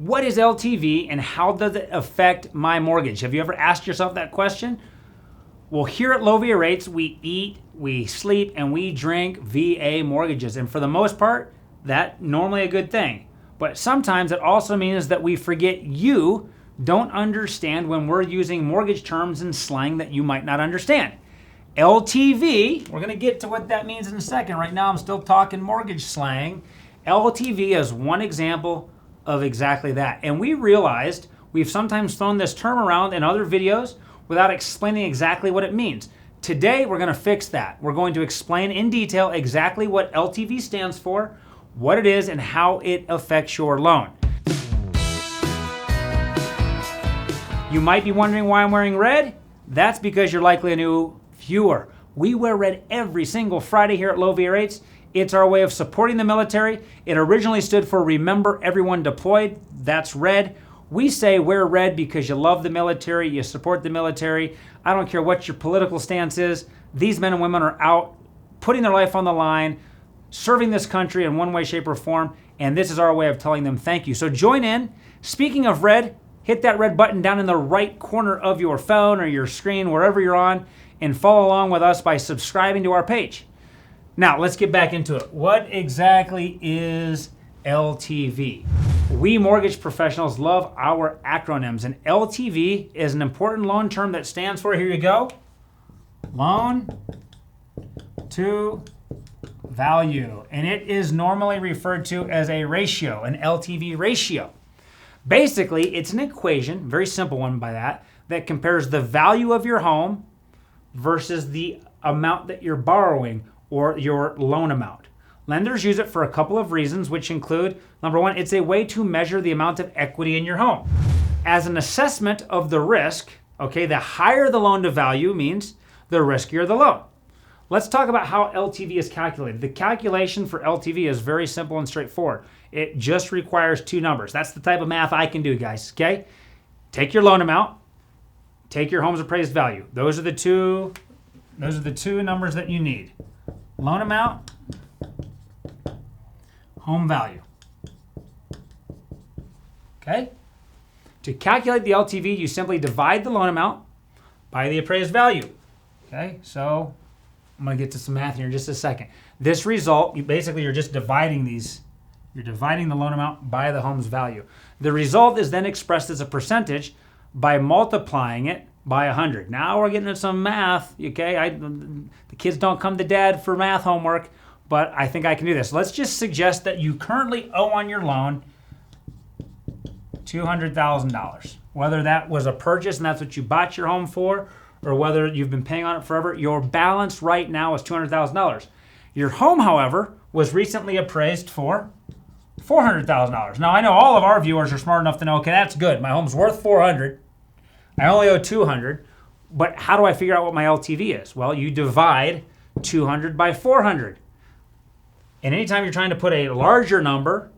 What is LTV and how does it affect my mortgage? Have you ever asked yourself that question? Well, here at Low VA Rates, we eat, we sleep, and we drink VA mortgages. And for the most part, that's normally a good thing. But sometimes it also means that we forget you don't understand when we're using mortgage terms and slang that you might not understand. LTV, we're going to get to what that means in a second. Right now, I'm still talking mortgage slang. LTV is one example of exactly that. And we realized we've sometimes thrown this term around in other videos without explaining exactly what it means. Today, we're going to fix that. We're going to explain in detail exactly what LTV stands for, what it is, and how it affects your loan. You might be wondering why I'm wearing red. That's because you're likely a new viewer. We wear red every single Friday here at Low VA Rates. It's our way of supporting the military. It originally stood for Remember Everyone Deployed. That's red. We say wear red because you love the military, you support the military. I don't care what your political stance is. These men and women are out putting their life on the line, serving this country in one way, shape, or form, and this is our way of telling them thank you. So join in. Speaking of red, hit that red button down in the right corner of your phone or your screen, wherever you're on, and follow along with us by subscribing to our page. Now, let's get back into it. What exactly is LTV? We mortgage professionals love our acronyms, and LTV is an important loan term that stands for, here you go, loan to value. And it is normally referred to as a ratio, an LTV ratio. Basically, it's an equation, very simple one by that compares the value of your home versus the amount that you're borrowing or your loan amount. Lenders use it for a couple of reasons, which include, number one, it's a way to measure the amount of equity in your home. As an assessment of the risk, okay, the higher the loan to value means the riskier the loan. Let's talk about how LTV is calculated. The calculation for LTV is very simple and straightforward. It just requires two numbers. That's the type of math I can do, guys, okay? Take your loan amount, take your home's appraised value. Those are the two numbers that you need. Loan amount, home value. Okay? To calculate the LTV, you simply divide the loan amount by the appraised value. Okay? So I'm going to get to some math here in just a second. This result, you're just dividing these. You're dividing the loan amount by the home's value. The result is then expressed as a percentage by multiplying it by 100. Now we're getting into some math, okay? The kids don't come to dad for math homework, but I think I can do this. Let's just suggest that you currently owe on your loan $200,000. Whether that was a purchase and that's what you bought your home for, or whether you've been paying on it forever, your balance right now is $200,000. Your home, however, was recently appraised for $400,000. Now, I know all of our viewers are smart enough to know, okay, that's good. My home's worth $400,000. I only owe $200,000. But how do I figure out what my LTV is? Well, you divide $200,000 by $400,000. And anytime you're trying to put a larger number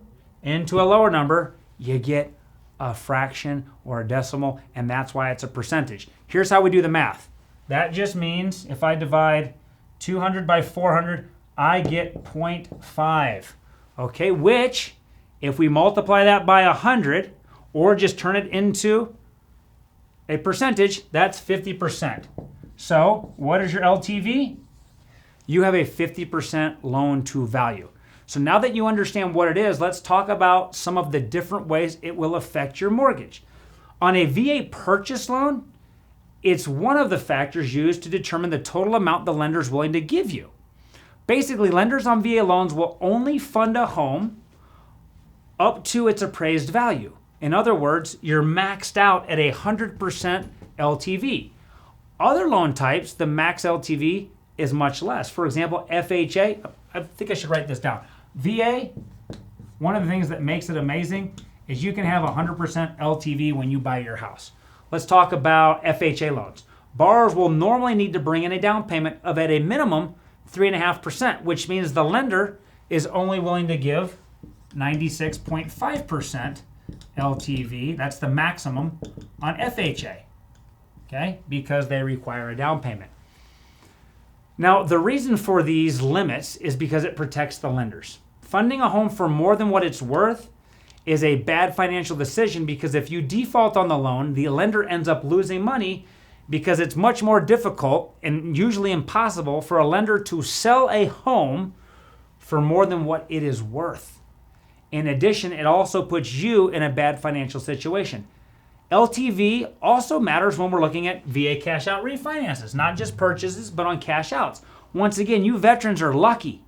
into a lower number, you get a fraction or a decimal, and that's why it's a percentage. Here's how we do the math. That just means if I divide 200 by 400, I get 0.5. Okay, which, if we multiply that by 100, or just turn it into a percentage, that's 50%. So, what is your LTV? You have a 50% loan to value. So now that you understand what it is, let's talk about some of the different ways it will affect your mortgage. On a VA purchase loan, it's one of the factors used to determine the total amount the lender is willing to give you. Basically, lenders on VA loans will only fund a home up to its appraised value. In other words, you're maxed out at 100% LTV. Other loan types, the max LTV is much less. For example, FHA, I think I should write this down. VA, one of the things that makes it amazing is you can have 100% LTV when you buy your house. Let's talk about FHA loans. Borrowers will normally need to bring in a down payment of at a minimum 3.5%, which means the lender is only willing to give 96.5% LTV. That's the maximum on FHA, okay, because they require a down payment. Now, the reason for these limits is because it protects the lenders. Funding a home for more than what it's worth is a bad financial decision, because if you default on the loan, the lender ends up losing money, because it's much more difficult and usually impossible for a lender to sell a home for more than what it is worth. In addition, it also puts you in a bad financial situation. LTV also matters when we're looking at VA cash out refinances, not just purchases, but on cash outs. Once again, you veterans are lucky.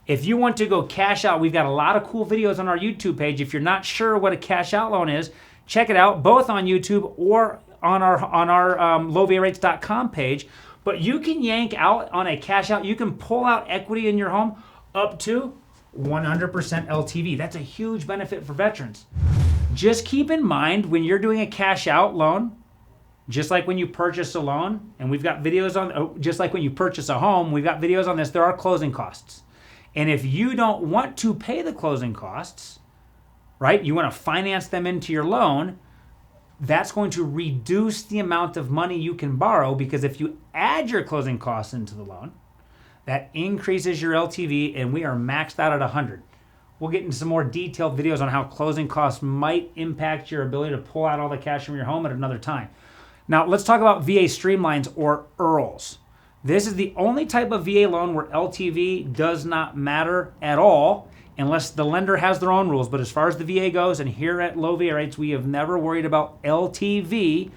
If you want to go cash out, we've got a lot of cool videos on our YouTube page. If you're not sure what a cash out loan is, check it out both on YouTube or on our LowVARates.com page. But you can yank out on a cash out. You can pull out equity in your home up to 100% LTV. That's a huge benefit for veterans. Just keep in mind when you're doing a cash out loan, just like when you purchase a loan, and we've got videos on, just like when you purchase a home, we've got videos on this, there are closing costs. And if you don't want to pay the closing costs, right, you want to finance them into your loan, that's going to reduce the amount of money you can borrow, because if you add your closing costs into the loan, that increases your LTV, and we are maxed out at 100. We'll get into some more detailed videos on how closing costs might impact your ability to pull out all the cash from your home at another time. Now, let's talk about VA streamlines, or IRRRLs. This is the only type of VA loan where LTV does not matter at all unless the lender has their own rules. But as far as the VA goes, and here at Low VA Rates, we have never worried about LTV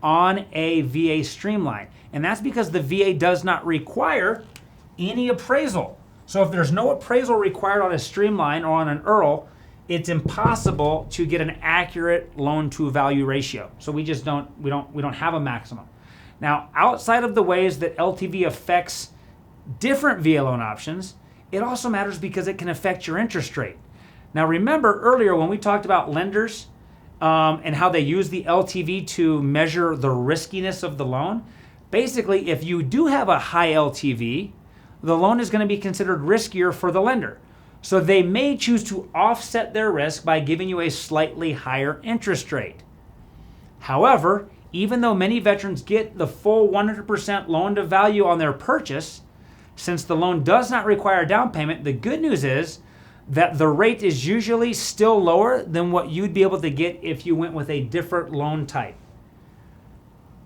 on a VA streamline. And that's because the VA does not require any appraisal. So if there's no appraisal required on a streamline or on an IRRRL, it's impossible to get an accurate loan to value ratio. So we just don't have a maximum. Now, outside of the ways that LTV affects different VA loan options, it also matters because it can affect your interest rate. Now, remember earlier when we talked about lenders and how they use the LTV to measure the riskiness of the loan, basically, if you do have a high LTV, the loan is going to be considered riskier for the lender. So they may choose to offset their risk by giving you a slightly higher interest rate. However, even though many veterans get the full 100% loan to value on their purchase, since the loan does not require a down payment, the good news is that the rate is usually still lower than what you'd be able to get if you went with a different loan type.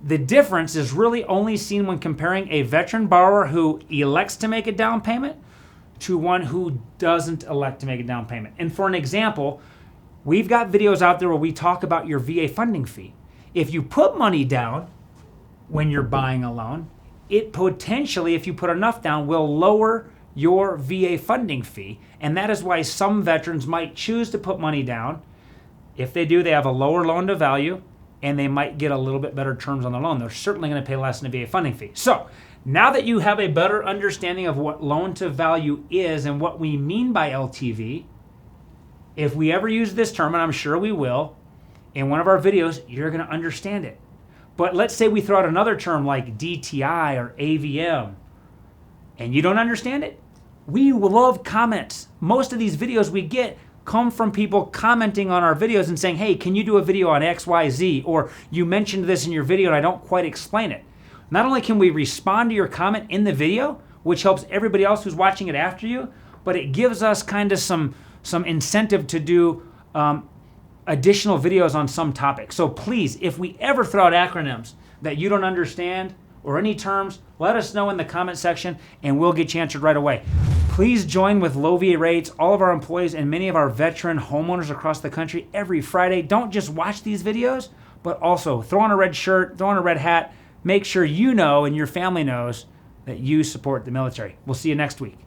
The difference is really only seen when comparing a veteran borrower who elects to make a down payment to one who doesn't elect to make a down payment. And for an example, we've got videos out there where we talk about your VA funding fee. If you put money down when you're buying a loan, it potentially, if you put enough down, will lower your VA funding fee. And that is why some veterans might choose to put money down. If they do, they have a lower loan to value, and they might get a little bit better terms on the loan. They're certainly going to pay less in a VA funding fee. So now that you have a better understanding of what loan to value is and what we mean by LTV, if we ever use this term, and I'm sure we will, in one of our videos, you're going to understand it. But let's say we throw out another term like DTI or AVM, and you don't understand it. We love comments. Most of these videos we get come from people commenting on our videos and saying, hey, can you do a video on XYZ? Or you mentioned this in your video and I don't quite explain it. Not only can we respond to your comment in the video, which helps everybody else who's watching it after you, but it gives us kind of some incentive to do additional videos on some topic. So please, if we ever throw out acronyms that you don't understand or any terms, let us know in the comment section and we'll get you answered right away. Please join with Low VA Rates, all of our employees, and many of our veteran homeowners across the country every Friday. Don't just watch these videos, but also throw on a red shirt, throw on a red hat. Make sure you know and your family knows that you support the military. We'll see you next week.